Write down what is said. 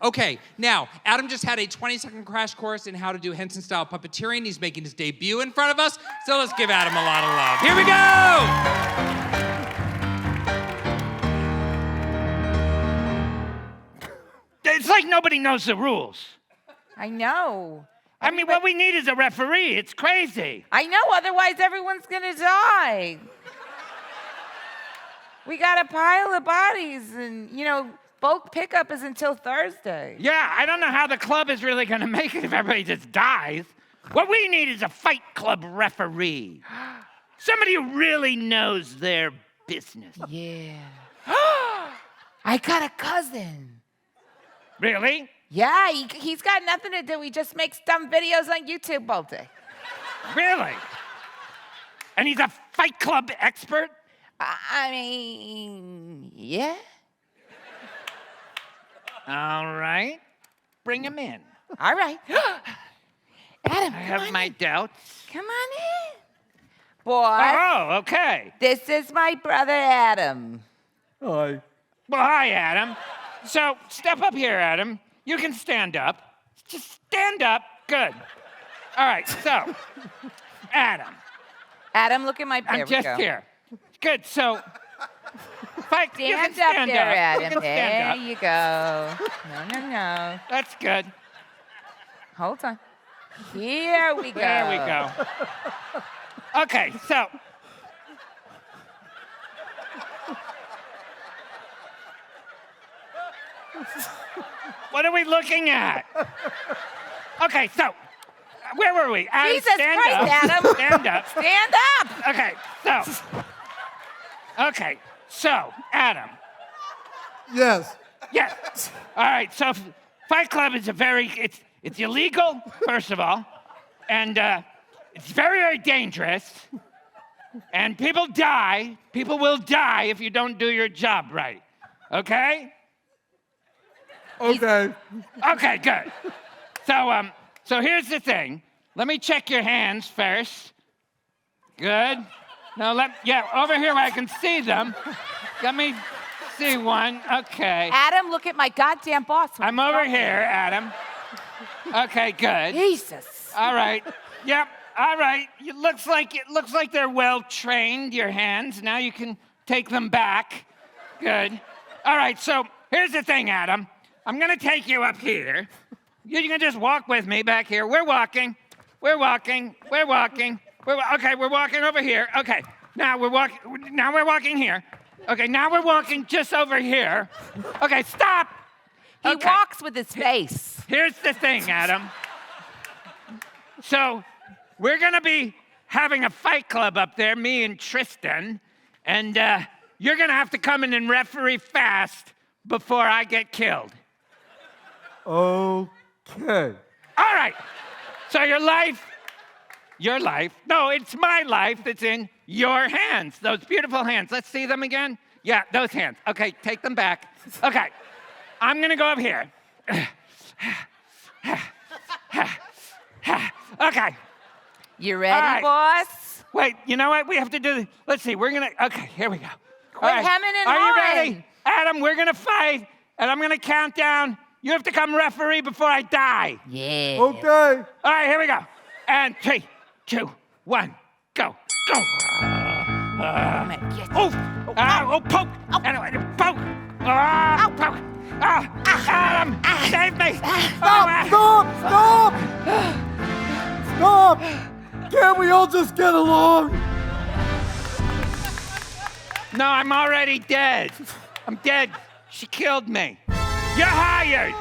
Okay, now, Adam just had a 20-second crash course in how to do Henson-style puppeteering. He's making his debut in front of us, so let's give Adam a lot of love. Here we go! It's like nobody knows the rules. I know. I mean, what we need is a referee. It's crazy. I know, otherwise everyone's gonna die. We got a pile of bodies and, bulk pickup is until Thursday. Yeah, I don't know how the club is really going to make it if everybody just dies. What we need is a fight club referee. Somebody who really knows their business. Yeah. I got a cousin. Really? Yeah, he's got nothing to do. He just makes dumb videos on YouTube all day. Really? And he's a fight club expert? I mean, yeah. All right. Bring him in. All right. Adam, I have my doubts. Come on in. Boss. Oh, okay. This is my brother, Adam. Hi. Well, hi, Adam. So, step up here, Adam. You can stand up. Just stand up. Good. All right, so, Adam. Adam, look at my... I'm just here. Good, so... You can Stand up stand there, up. Adam. You can There stand up. you go. No. That's good. Hold on. Here we go. There we go. Okay, so... What are we looking at? Okay, so... Where were we? Jesus stand Christ, up. Adam. Stand up. Stand up. Okay, so, Adam. Yes. Yes. All right, so Fight Club is it's illegal, first of all, and it's very, very dangerous, and people die. People will die if you don't do your job right, okay? Okay. Okay, good. So here's the thing. Let me check your hands first. Good. Now over here where I can see them. Let me see one. Okay. Adam, look at my goddamn boss. I'm over here, Adam. Okay, good. Jesus. All right. Yep. All right. It looks like they're well trained, your hands. Now you can take them back. Good. All right. So here's the thing, Adam. I'm gonna take you up here. You can just walk with me back here. We're walking. Okay, we're walking over here. Okay, now we're walking here. Okay, now we're walking just over here. Okay, stop. He walks with his face. Here's the thing, Adam. So, we're gonna be having a fight club up there, me and Tristan, and you're gonna have to come in and referee fast before I get killed. Okay. All right. So your life, no, it's my life that's in your hands. Those beautiful hands. Let's see them again. Yeah, those hands. Okay, take them back. Okay, I'm gonna go up here. Okay. You ready, boss? Wait, you know what? We have to do, let's see, okay, here we go. Quit hemming and Are you hawing. ready? Adam, we're gonna fight, and I'm gonna count down. You have to come referee before I die. Yeah. Okay. All right, here we go. And 3, 2, 1, go. Go. Poke. And poke. Poke. Adam, save me. Stop! Can't we all just get along? No, I'm already dead. I'm dead. She killed me. You're hired.